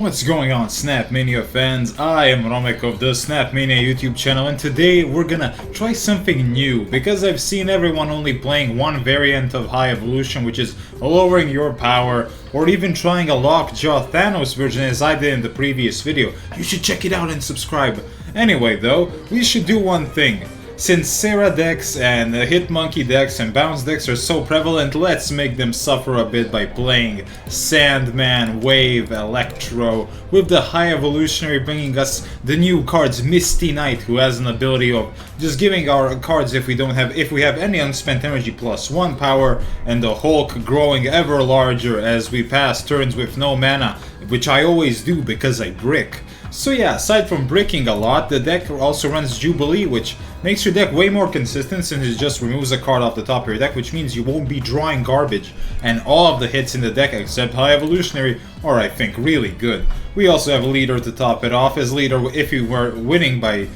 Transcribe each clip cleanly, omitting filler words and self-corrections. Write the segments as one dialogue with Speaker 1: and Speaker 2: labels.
Speaker 1: What's going on, Snap Mania fans? I am Romek of the Snap Mania YouTube channel, and today we're gonna try something new because I've seen everyone only playing one variant of High Evolution, which is lowering your power, or even trying a Lockjaw Thanos version as I did in the previous video. You should check it out and subscribe. Anyway though, we should do one thing. Since Sarah decks and Hitmonkey decks and Bounce decks are so prevalent, let's make them suffer a bit by playing Sandman, Wave, Electro, with the High Evolutionary bringing us the new cards Misty Knight, who has an ability of just giving our cards if we have any unspent energy +1 power, and the Hulk growing ever larger as we pass turns with no mana, which I always do because I brick. So yeah, aside from bricking a lot, the deck also runs Jubilee, which makes your deck way more consistent since it just removes a card off the top of your deck, which means you won't be drawing garbage. And all of the hits in the deck except High Evolutionary are, I think, really good. We also have Leader to top it off. As Leader, if you were winning by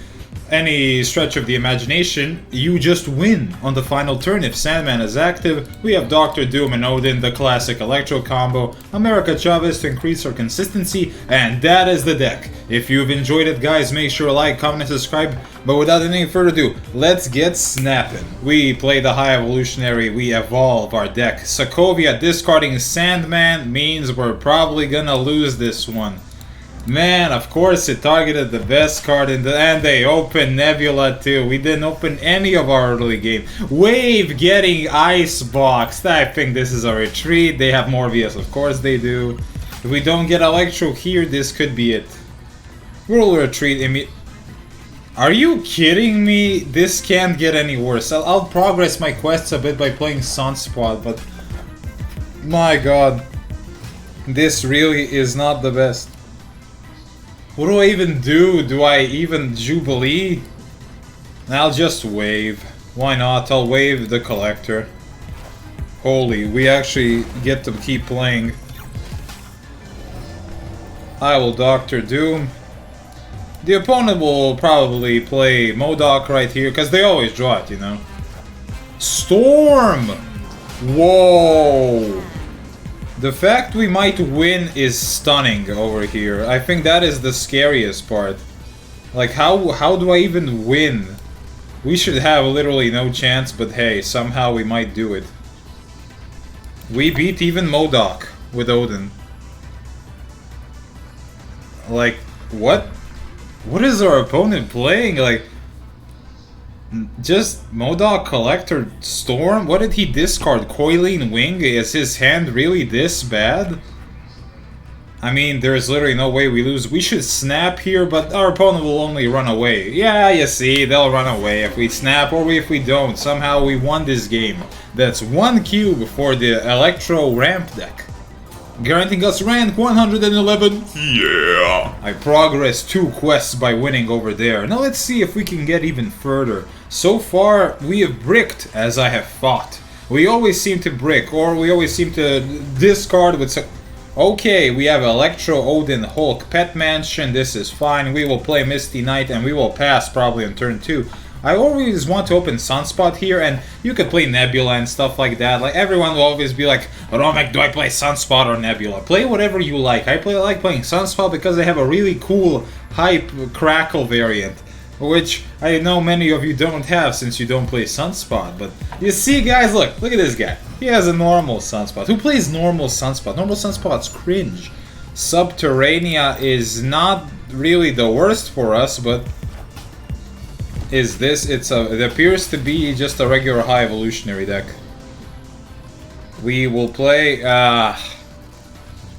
Speaker 1: any stretch of the imagination, you just win on the final turn if Sandman is active. We have Dr. Doom and Odin, the classic Electro combo, America Chavez to increase our consistency, and that is the deck. If you've enjoyed it, guys, make sure to like, comment, and subscribe. But without any further ado, let's get snapping. We play the High Evolutionary, we evolve our deck. Sokovia discarding Sandman means we're probably gonna lose this one. Man, of course it targeted the best card and they opened Nebula too. We didn't open any of our early game. Wave getting Iceboxed. I think this is a retreat. They have Morbius, of course they do. If we don't get Electro here, this could be it. We'll retreat. Are you kidding me? This can't get any worse. I'll progress my quests a bit by playing Sunspot, but my god, this really is not the best. What do I even do? Do I even Jubilee? I'll just wave. Why not? I'll wave the Collector. Holy, we actually get to keep playing. I will Dr. Doom. The opponent will probably play MODOK right here, because they always draw it, you know. Storm! Whoa! The fact we might win is stunning over here. I think that is the scariest part. Like, how do I even win? We should have literally no chance, but hey, somehow we might do it. We beat even MODOK with Odin. Like, what? What is our opponent playing? Like, just MODOK Collector Storm? What did he discard? Coiling Wing? Is his hand really this bad? I mean, there's literally no way we lose. We should snap here, but our opponent will only run away. Yeah, you see, they'll run away if we snap or if we don't. Somehow we won this game. That's one cube for the Electro ramp deck, guaranteeing us rank 111. Yeah! I progressed 2 quests by winning over there. Now let's see if we can get even further. So far, we have bricked as I have fought. We always seem to brick, or we always seem to discard with some... Okay, we have Electro, Odin, Hulk, Pet Mansion. This is fine. We will play Misty Knight and we will pass probably on turn 2. I always want to open Sunspot here, and you could play Nebula and stuff like that. Like, everyone will always be like, Romek, do I play Sunspot or Nebula? Play whatever you like. I like playing Sunspot because they have a really cool hype crackle variant, which I know many of you don't have since you don't play Sunspot. But you see, guys, look at this guy. He has a normal Sunspot. Who plays normal Sunspot? Normal Sunspot's cringe. Subterranea is not really the worst for us, but is this? It appears to be just a regular High Evolutionary deck. We will play,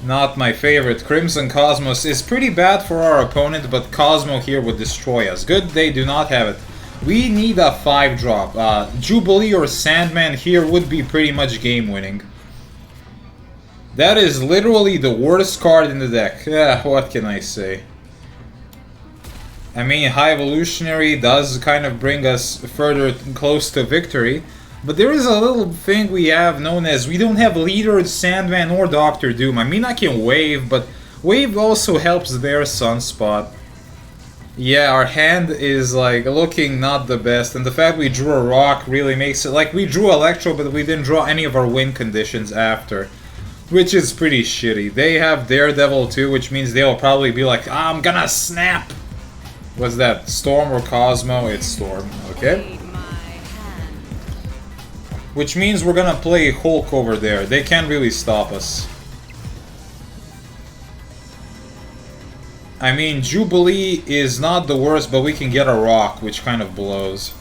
Speaker 1: not my favorite. Crimson Cosmos is pretty bad for our opponent, but Cosmo here would destroy us. Good, they do not have it. We need a 5-drop. Jubilee or Sandman here would be pretty much game-winning. That is literally the worst card in the deck. Yeah, what can I say? I mean, High Evolutionary does kind of bring us further close to victory, but there is a little thing we have known as we don't have Leader, Sandman, or Dr. Doom. I mean, I can Wave, but Wave also helps their Sunspot. Yeah, our hand is like looking not the best, and the fact we drew a rock really makes it like we drew Electro, but we didn't draw any of our win conditions after. which is pretty shitty. They have Daredevil too, which means they'll probably be like, I'm gonna snap! What's that? Storm or Cosmo? It's Storm, okay? Which means we're gonna play Hulk over there. They can't really stop us. I mean, Jubilee is not the worst, but we can get a rock, which kind of blows.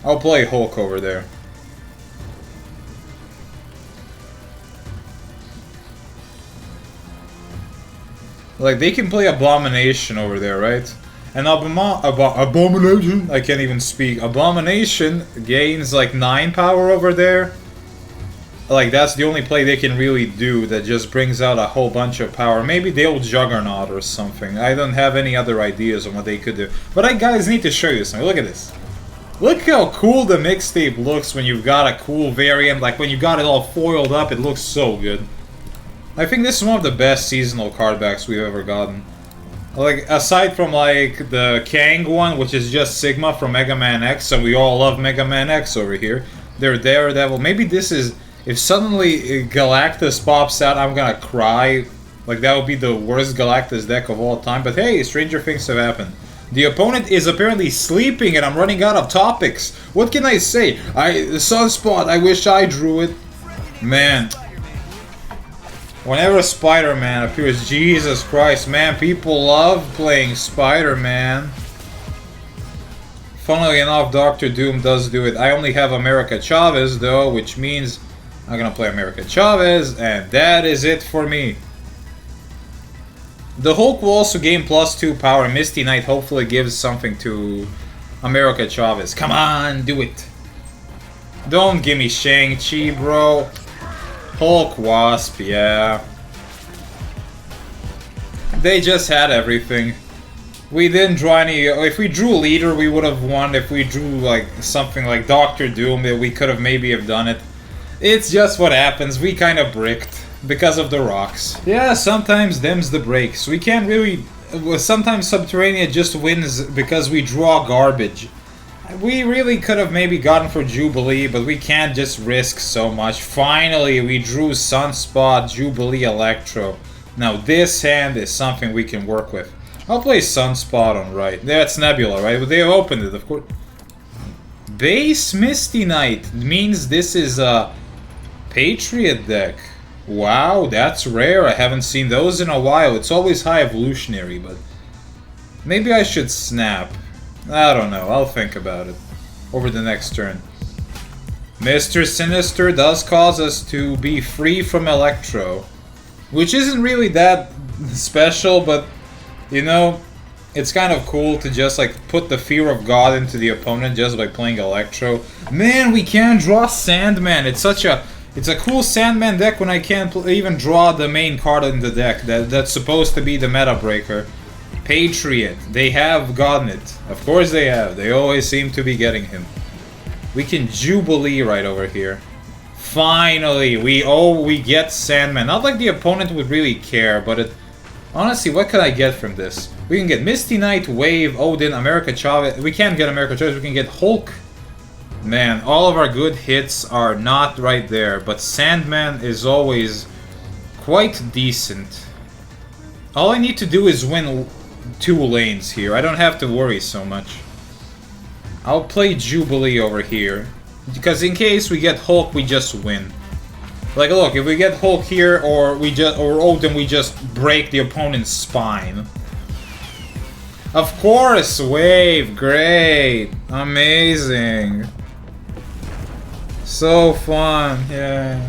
Speaker 1: I'll play Hulk over there. Like, they can play Abomination over there, right? And Abomination, I can't even speak. Abomination gains like 9 power over there. Like, that's the only play they can really do that just brings out a whole bunch of power. Maybe they'll Juggernaut or something. I don't have any other ideas on what they could do. But I guys need to show you something. Look at this. Look how cool the mixtape looks when you've got a cool variant. Like, when you got it all foiled up, it looks so good. I think this is one of the best seasonal card backs we've ever gotten. Like, aside from, like, the Kang one, which is just Sigma from Mega Man X, so we all love Mega Man X over here. They're Daredevil. Maybe this is... If suddenly Galactus pops out, I'm gonna cry. Like, that would be the worst Galactus deck of all time. But hey, stranger things have happened. The opponent is apparently sleeping and I'm running out of topics. What can I say? The Sunspot, I wish I drew it. Man. Whenever Spider-Man appears, Jesus Christ, man, people love playing Spider-Man. Funnily enough, Dr. Doom does do it. I only have America Chavez, though, which means I'm gonna play America Chavez, and that is it for me. The Hulk will also gain +2 power. Misty Knight hopefully gives something to America Chavez. Come on, do it. Don't give me Shang-Chi, bro. Hulk Wasp, yeah. They just had everything. We didn't draw any... If we drew Leader, we would have won. If we drew, like, something like Dr. Doom, we could have maybe have done it. It's just what happens. We kind of bricked because of the rocks. Yeah, sometimes them's the breaks. We can't really... Sometimes Subterranea just wins because we draw garbage. We really could have maybe gotten for Jubilee, but we can't just risk so much. Finally, we drew Sunspot, Jubilee, Electro. Now this hand is something we can work with. I'll play Sunspot on right. That's Nebula, right? But they opened it, of course. Base Misty Knight means this is a Patriot deck. Wow, that's rare. I haven't seen those in a while. It's always High Evolutionary, but... Maybe I should snap. I don't know. I'll think about it over the next turn. Mr. Sinister does cause us to be free from Electro, which isn't really that special, but, you know, it's kind of cool to just, like, put the fear of God into the opponent just by playing Electro. Man, we can't draw Sandman. It's such a... It's a cool Sandman deck when I can't even draw the main card in the deck that's supposed to be the meta breaker. Patriot. They have gotten it. Of course they have. They always seem to be getting him. We can Jubilee right over here. Finally, we get Sandman. Not like the opponent would really care, but it... Honestly, what can I get from this? We can get Misty Knight, Wave, Odin, America Chavez. We can't get America Chavez, we can get Hulk. Man, all of our good hits are not right there, but Sandman is always quite decent. All I need to do is win 2 lanes here. I don't have to worry so much. I'll play Jubilee over here, because in case we get Hulk, we just win. Like, look, if we get Hulk here, or Odin, we just break the opponent's spine. Of course, Wave, great, amazing. So fun, yeah.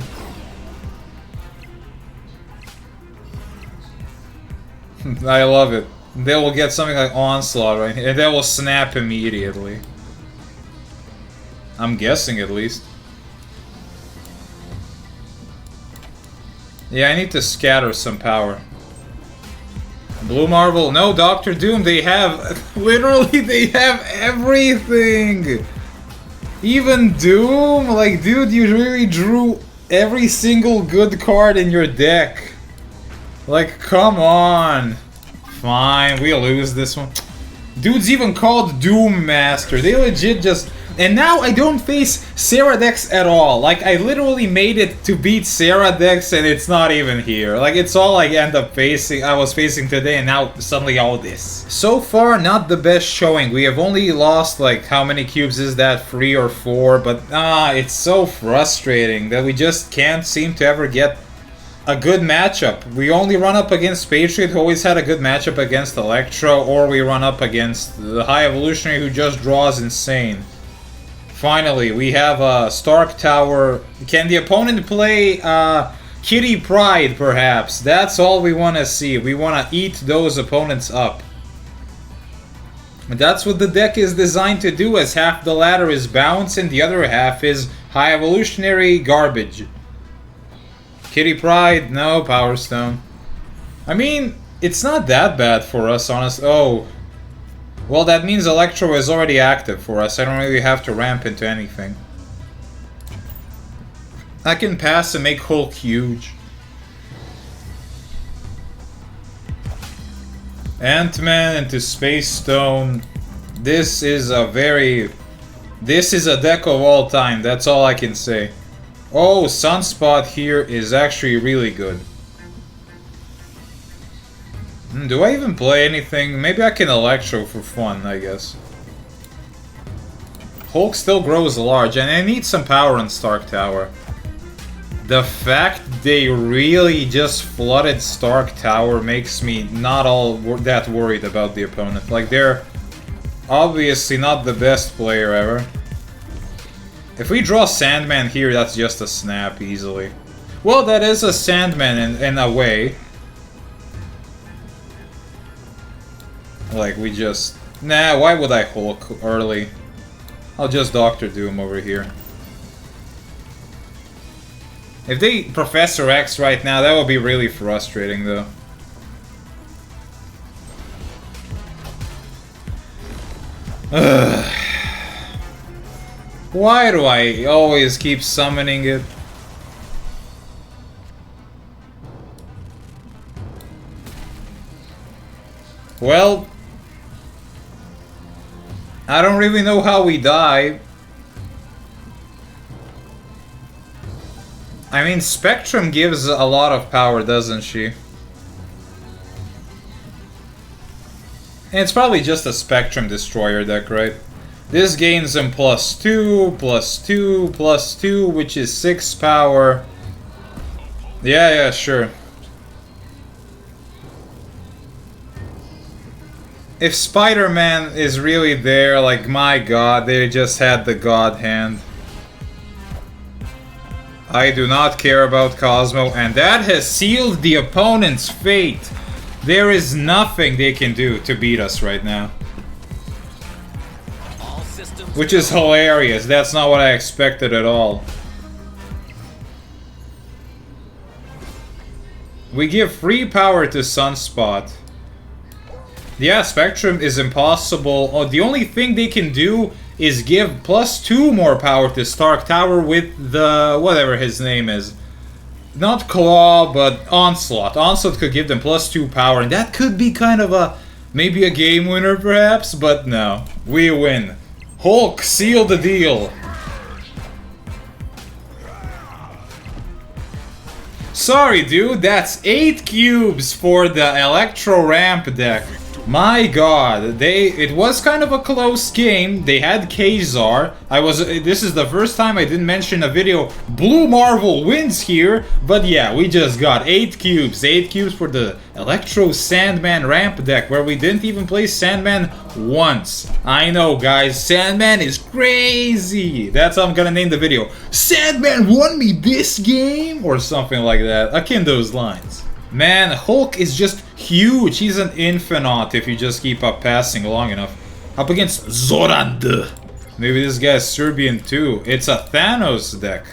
Speaker 1: I love it. They will get something like Onslaught right here, and they will snap immediately. I'm guessing, at least. Yeah, I need to scatter some power. Blue Marble, no, Dr. Doom, they have... Literally, they have everything! Even Doom? Like, dude, you really drew every single good card in your deck. Like, come on. Fine, we'll lose this one. Dude's even called Doom Master. They legit just... And now I don't face Sarah decks at all. Like, I literally made it to beat Sarah decks and it's not even here. Like, it's all I end up facing, I was facing today, and now suddenly all this. So far, not the best showing. We have only lost, like, how many cubes is that? 3 or 4, but it's so frustrating that we just can't seem to ever get a good matchup. We only run up against Patriot, who always had a good matchup against Electro, or we run up against the High Evolutionary, who just draws insane. Finally, we have a Stark Tower. Can the opponent play Kitty Pryde, perhaps? That's all we want to see. We want to eat those opponents up. And that's what the deck is designed to do, as half the ladder is bounce and the other half is High Evolutionary garbage. Kitty Pryde, no. Power Stone. I mean, it's not that bad for us, honestly. Oh. Well, that means Electro is already active for us. I don't really have to ramp into anything. I can pass and make Hulk huge. Ant-Man into Space Stone. This is a deck of all time. That's all I can say. Oh, Sunspot here is actually really good. Do I even play anything? Maybe I can Electro for fun, I guess. Hulk still grows large, and I need some power on Stark Tower. The fact they really just flooded Stark Tower makes me not all that worried about the opponent. Like, they're obviously not the best player ever. If we draw Sandman here, that's just a snap easily. Well, that is a Sandman in a way. Like, we just... Nah, why would I Hulk early? I'll just Doctor Doom over here. If they Professor X right now, that would be really frustrating, though. Ugh. Why do I always keep summoning it? Well... I don't really know how we die. I mean, Spectrum gives a lot of power, doesn't she? And it's probably just a Spectrum Destroyer deck, right? This gains him +2, +2, +2, which is 6 power. Yeah, sure. If Spider-Man is really there, like, my god, they just had the god hand. I do not care about Cosmo, and that has sealed the opponent's fate. There is nothing they can do to beat us right now. Which is hilarious. That's not what I expected at all. We give free power to Sunspot. Yeah, Spectrum is impossible. Oh, the only thing they can do is give +2 more power to Stark Tower with the... whatever his name is. Not Claw, but Onslaught. Onslaught could give them +2 power, and that could be kind of a... maybe a game winner, perhaps? But no. We win. Hulk, seal the deal. Sorry, dude. That's 8 cubes for the Electro Ramp deck. My god, it was kind of a close game. They had Kazar. This is the first time I didn't mention a video. Blue Marvel wins here, but yeah, we just got 8 cubes. 8 cubes for the Electro Sandman ramp deck, where we didn't even play Sandman once. I know, guys, Sandman is crazy. That's how I'm gonna name the video. Sandman won me this game? Or something like that, akin those lines. Man, Hulk is just huge. He's an infinite if you just keep up passing long enough. Up against Zorand. Maybe this guy's Serbian too. It's a Thanos deck.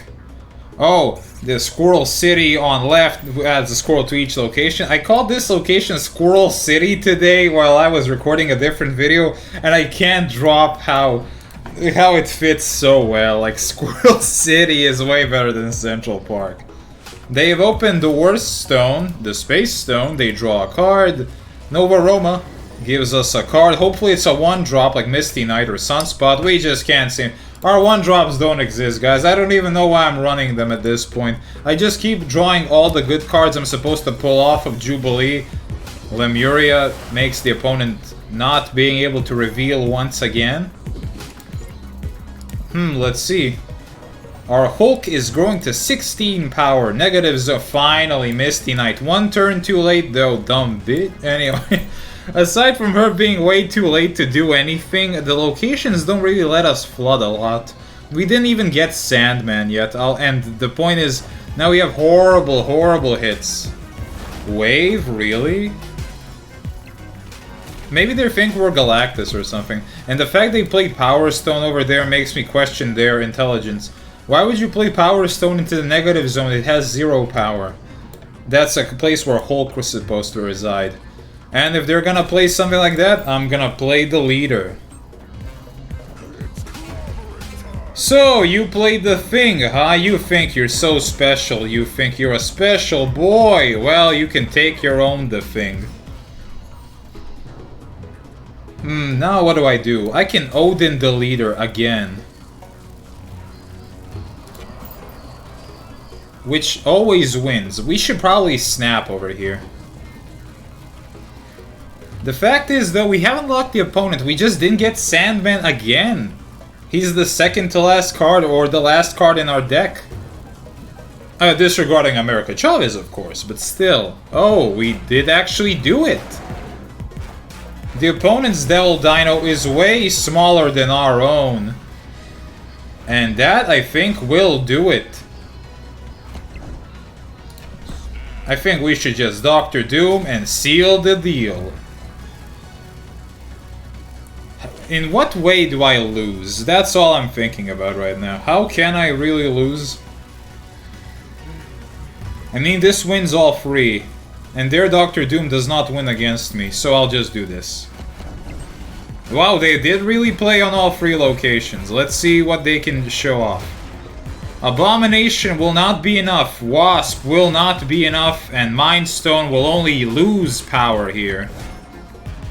Speaker 1: Oh, the Squirrel City on left adds a squirrel to each location. I called this location Squirrel City today while I was recording a different video, and I can't drop how it fits so well. Like, Squirrel City is way better than Central Park. They have opened the Worst Stone, the Space Stone. They draw a card. Nova Roma gives us a card. Hopefully it's a 1-drop like Misty Knight or Sunspot. We just can't seem... Our one-drops don't exist, guys. I don't even know why I'm running them at this point. I just keep drawing all the good cards I'm supposed to pull off of Jubilee. Lemuria makes the opponent not being able to reveal once again. Let's see. Our Hulk is growing to 16 power. Negatives are finally Misty Knight. One turn too late though, dumb bit. Anyway, aside from her being way too late to do anything, the locations don't really let us flood a lot. We didn't even get Sandman yet, and the point is, now we have horrible, horrible hits. Wave? Really? Maybe they think we're Galactus or something. And the fact they played Power Stone over there makes me question their intelligence. Why would you play Power Stone into the negative zone? It has 0 power. That's a place where Hulk was supposed to reside. And if they're gonna play something like that, I'm gonna play the leader. So, you played the Thing, huh? You think you're so special. You think you're a special boy. Well, you can take your own the Thing. Now what do? I can Odin the leader again. Which always wins. We should probably snap over here. The fact is, though, we haven't locked the opponent. We just didn't get Sandman again. He's the second to last card, or the last card in our deck. Disregarding America Chavez, of course, but still. Oh, we did actually do it. The opponent's Devil Dino is way smaller than our own. And that, I think, will do it. I think we should just Doctor Doom and seal the deal. In what way do I lose? That's all I'm thinking about right now. How can I really lose? I mean, this wins all 3. And their Doctor Doom does not win against me, so I'll just do this. Wow, they did really play on all 3 locations. Let's see what they can show off. Abomination will not be enough, Wasp will not be enough, and Mind Stone will only lose power here.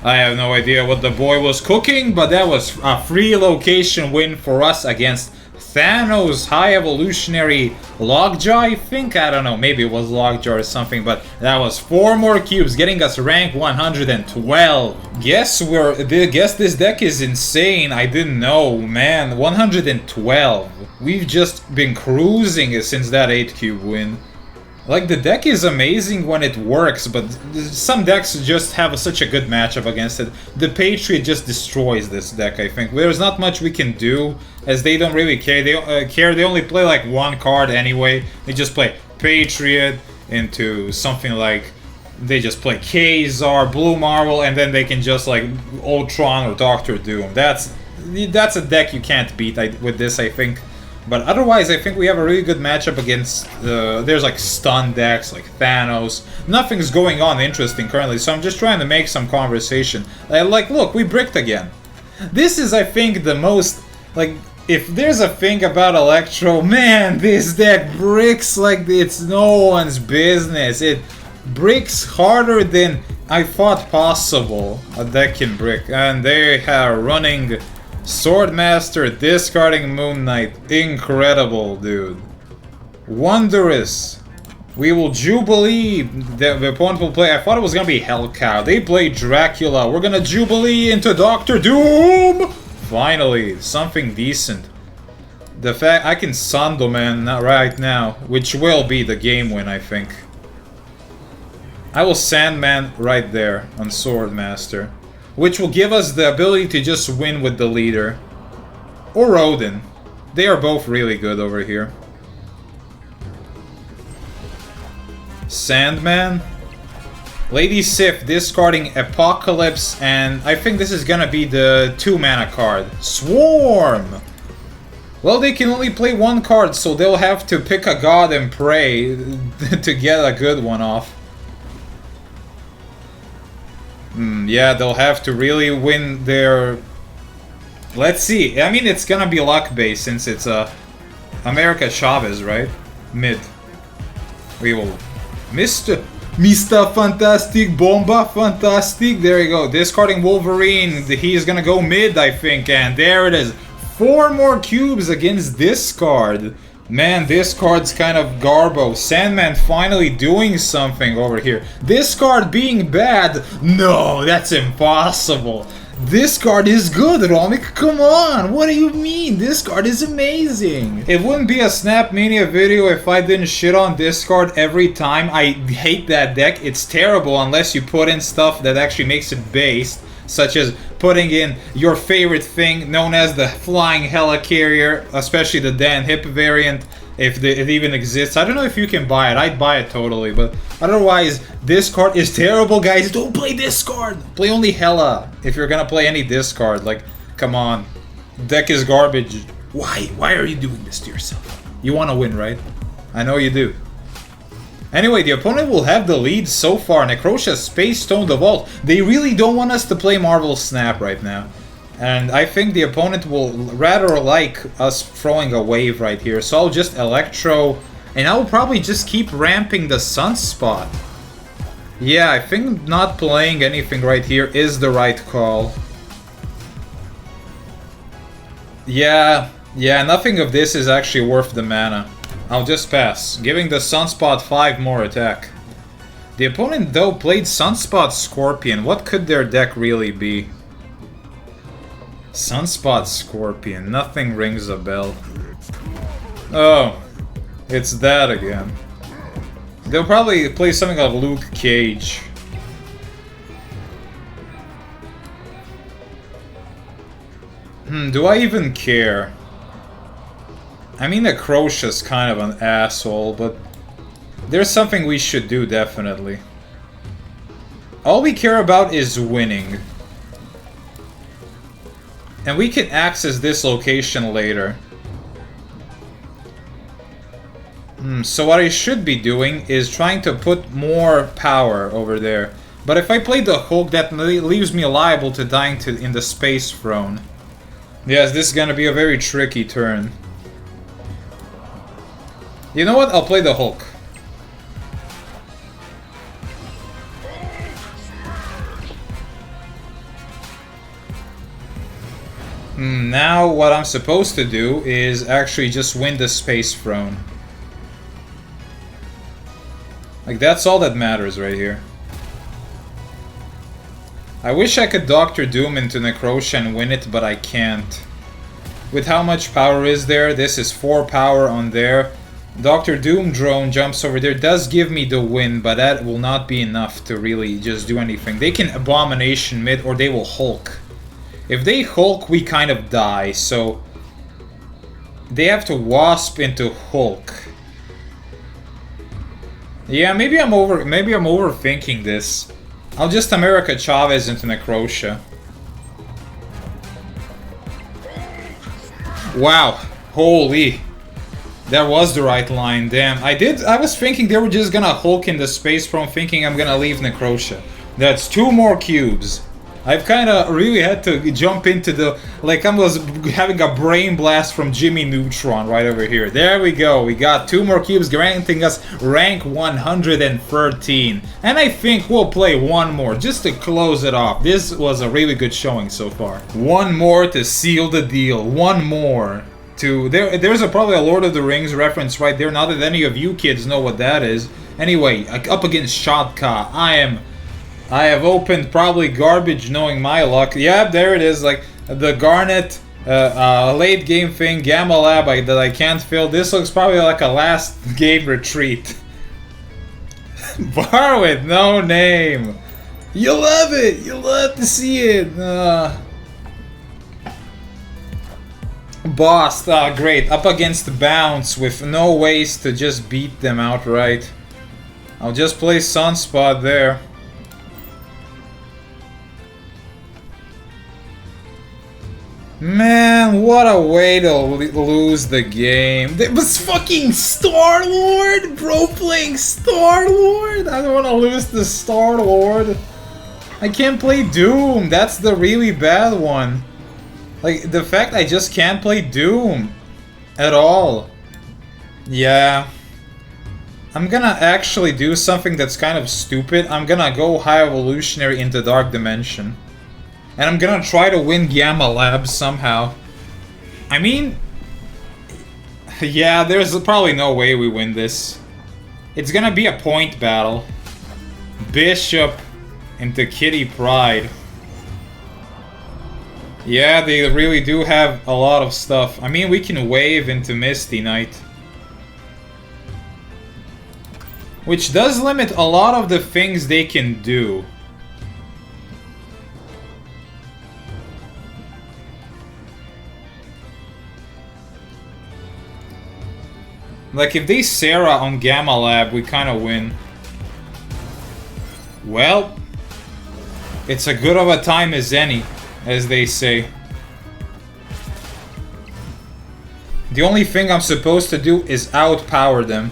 Speaker 1: I have no idea what the boy was cooking, but that was a 3 location win for us against Thanos High Evolutionary Lockjaw, I think? I don't know, maybe it was Lockjaw or something, but that was 4 more cubes, getting us rank 112. Guess this deck is insane. I didn't know, man. 112. We've just been cruising since that 8 cube win. Like, the deck is amazing when it works, but some decks just have such a good matchup against it. The Patriot just destroys this deck, I think. There's not much we can do, as they don't really care. They only play like 1 card anyway. They just play Patriot into something like... They just play Kazar, Blue Marvel, and then they can just like Ultron or Doctor Doom. That's a deck you can't beat with this, I think. But otherwise, I think we have a really good matchup against... there's like stun decks, like Thanos. Nothing's going on interesting currently, so I'm just trying to make some conversation. Like, look, we bricked again. This is, I think, the most... Like, if there's a thing about Electro, man, this deck bricks like it's no one's business. It bricks harder than I thought possible a deck can brick. And they are running... Swordmaster discarding Moon Knight. Incredible, dude. Wondrous. We will Jubilee. The opponent will play... I thought it was gonna be Hellcow. They play Dracula. We're gonna Jubilee into Doctor Doom! Finally, something decent. The fact... I can Sandoman right now, which will be the game win, I think. I will Sandman right there on Swordmaster. Which will give us the ability to just win with the leader. Or Odin. They are both really good over here. Sandman. Lady Sif discarding Apocalypse, and I think this is gonna be the 2-mana card. Swarm! Well, they can only play 1 card, so they'll have to pick a god and pray to get a good one off. Yeah, they'll have to really win their... Let's see. I mean, it's gonna be luck-based since it's America Chavez, right? Mid. We will... Mr. Fantastic, Bomba Fantastic. There you go. Discarding Wolverine. He's gonna go mid, I think. And there it is. 4 more cubes against this card. Man, this card's kind of garbo. Sandman finally doing something over here. This card being bad? No, that's impossible. This card is good, Romik. Come on, what do you mean? This card is amazing. It wouldn't be a Snap Mania video if I didn't shit on this card every time. I hate that deck. It's terrible unless you put in stuff that actually makes it based, such as putting in your favorite thing known as the Flying Helicarrier, especially the Dan Hip variant, if it even exists. I don't know if you can buy it. I'd buy it totally, but otherwise, this card is terrible, guys. Don't play this card. Play only Hela if you're gonna play any discard. Like, come on. Deck is garbage. Why? Why are you doing this to yourself? You want to win, right? I know you do. Anyway, the opponent will have the lead so far. Necrosha, Space Stone, the Vault. They really don't want us to play Marvel Snap right now. And I think the opponent will rather like us throwing a wave right here. So I'll just Electro, and I'll probably just keep ramping the Sunspot. Yeah, I think not playing anything right here is the right call. Yeah, nothing of this is actually worth the mana. I'll just pass, giving the Sunspot 5 more attack. The opponent, though, played Sunspot Scorpion. What could their deck really be? Sunspot Scorpion. Nothing rings a bell. Oh, it's that again. They'll probably play something like Luke Cage. Do I even care? I mean, Necrosha's kind of an asshole, but there's something we should do, definitely. All we care about is winning. And we can access this location later. So what I should be doing is trying to put more power over there. But if I play the Hulk, that leaves me liable to dying in the Space Throne. Yes, this is gonna be a very tricky turn. You know what? I'll play the Hulk. Now what I'm supposed to do is actually just win the Space Throne. Like, that's all that matters right here. I wish I could Doctor Doom into Necrosha and win it, but I can't. With how much power is there? This is 4 power on there. Doctor Doom drone jumps over there, does give me the win, but that will not be enough to really just do anything. They can Abomination mid, or they will Hulk. If they Hulk, we kind of die, so they have to Wasp into Hulk. Yeah, maybe I'm overthinking this. I'll just America Chavez into Necrosha. Wow, holy. That was the right line, damn. I was thinking they were just gonna Hulk in the Space Throne, thinking I'm gonna leave Necrosha. That's 2 more cubes. I've kinda really had to jump into the... Like I was having a brain blast from Jimmy Neutron right over here. There we go, we got 2 more cubes granting us rank 113. And I think we'll play 1 more just to close it off. This was a really good showing so far. 1 more to seal the deal, 1 more. There's probably a Lord of the Rings reference right there, not that any of you kids know what that is. Anyway, up against Shotka, I have opened probably garbage knowing my luck. Yeah, there it is, like the Garnet late game thing, Gamma Lab that I can't fill. This looks probably like a last game retreat. Bar with no name. You love it, you love to see it. Boss, great. Up against Bounce with no ways to just beat them outright. I'll just play Sunspot there. Man, what a way to lose the game. It was fucking Star-Lord! Bro playing Star-Lord! I don't want to lose to Star-Lord. I can't play Doom. That's the really bad one. Like, the fact I just can't play Doom at all. Yeah. I'm gonna actually do something that's kind of stupid. I'm gonna go High Evolutionary into Dark Dimension. And I'm gonna try to win Gamma Lab somehow. I mean, yeah, there's probably no way we win this. It's gonna be a point battle. Bishop into Kitty Pryde. Yeah, they really do have a lot of stuff. I mean, we can wave into Misty Knight. Which does limit a lot of the things they can do. Like, if they Sarah on Gamma Lab, we kind of win. Well, it's a good of a time as any, as they say. The only thing I'm supposed to do is outpower them.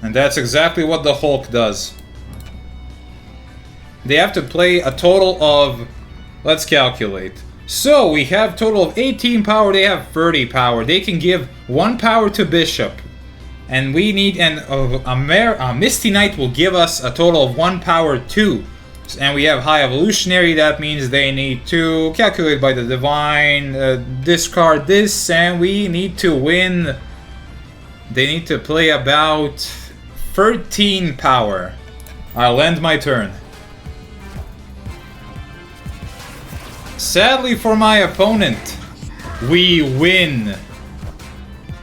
Speaker 1: And that's exactly what the Hulk does. They have to play a total of... Let's calculate. So, we have total of 18 power, they have 30 power. They can give 1 power to Bishop. And we need... And a Misty Knight will give us a total of 1 power too. And we have High Evolutionary, that means they need to calculate by the Divine, discard this, and we need to win. They need to play about 13 power. I'll end my turn. Sadly for my opponent, we win.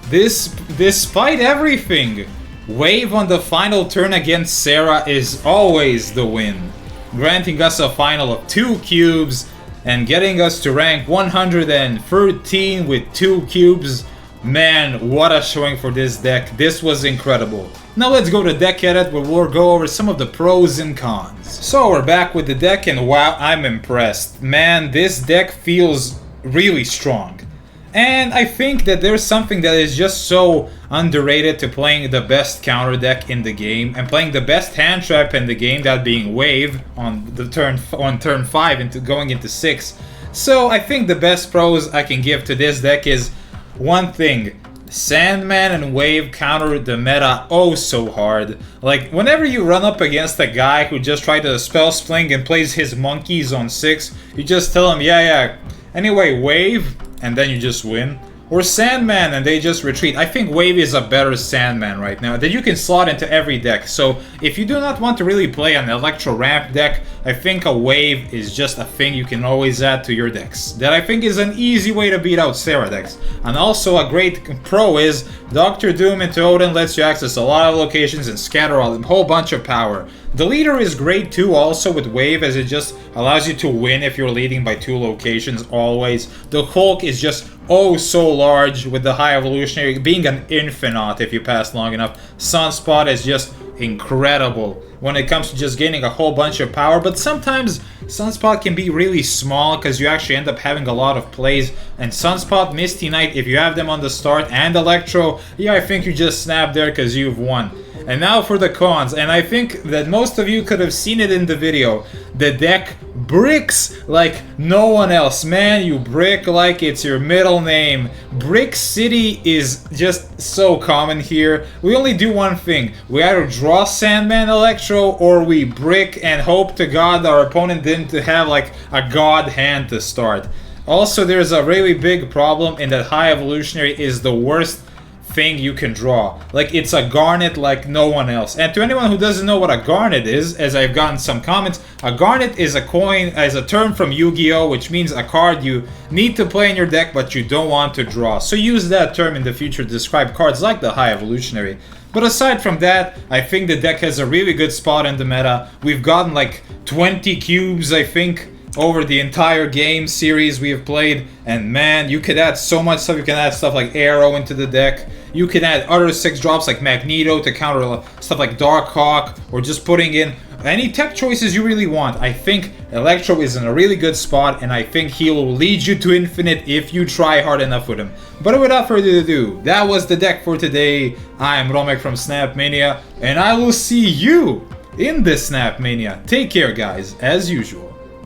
Speaker 1: Despite everything, Wave on the final turn against Sarah is always the win, granting us a final of 2 cubes and getting us to rank 113 with 2 cubes. Man, what a showing for this deck. This was incredible. Now let's go to deck edit where we'll go over some of the pros and cons. So we're back with the deck and wow, I'm impressed. Man, this deck feels really strong. And I think that there's something that is just so underrated to playing the best counter deck in the game and playing the best hand trap in the game, that being Wave on the turn 5 into going into 6. So I think the best pros I can give to this deck is one thing. Sandman and Wave counter the meta oh so hard. Like, whenever you run up against a guy who just tried to spell sling and plays his monkeys on 6, you just tell him, yeah, anyway, Wave, and then you just win. Or Sandman and they just retreat. I think Wave is a better Sandman right now that you can slot into every deck. So if you do not want to really play an Electro ramp deck, I think a Wave is just a thing you can always add to your decks. That I think is an easy way to beat out Sarah decks. And also a great pro is Dr. Doom into Odin lets you access a lot of locations and scatter a whole bunch of power. The leader is great too also with Wave, as it just allows you to win if you're leading by 2 locations always. The Hulk is just oh so large with the High Evolutionary, being an Infinite if you pass long enough. Sunspot is just incredible when it comes to just gaining a whole bunch of power, but sometimes Sunspot can be really small because you actually end up having a lot of plays. And Sunspot, Misty Knight, if you have them on the start, and Electro, yeah, I think you just snap there because you've won. And now for the cons, and I think that most of you could have seen it in the video. The deck bricks like no one else. Man, you brick like it's your middle name. Brick City is just so common here. We only do one thing. We either draw Sandman Electro or we brick and hope to God our opponent didn't have like a god hand to start. Also, there's a really big problem in that High Evolutionary is the worst thing you can draw. Like, it's a garnet like no one else. And to anyone who doesn't know what a garnet is, as I've gotten some comments, a garnet is a coin, as a term from Yu-Gi-Oh, which means a card you need to play in your deck but you don't want to draw. So use that term in the future to describe cards like the High Evolutionary. But aside from that, I think the deck has a really good spot in the meta. We've gotten like 20 cubes, I think, over the entire game series we have played, and man, you could add so much stuff. You can add stuff like Arrow into the deck. You can add other 6-drops like Magneto to counter stuff like Darkhawk, or just putting in any tech choices you really want. I think Electro is in a really good spot, and I think he will lead you to infinite if you try hard enough with him. But without further ado, that was the deck for today. I'm Romek from Snapmania, and I will see you in the Snapmania. Take care, guys, as usual.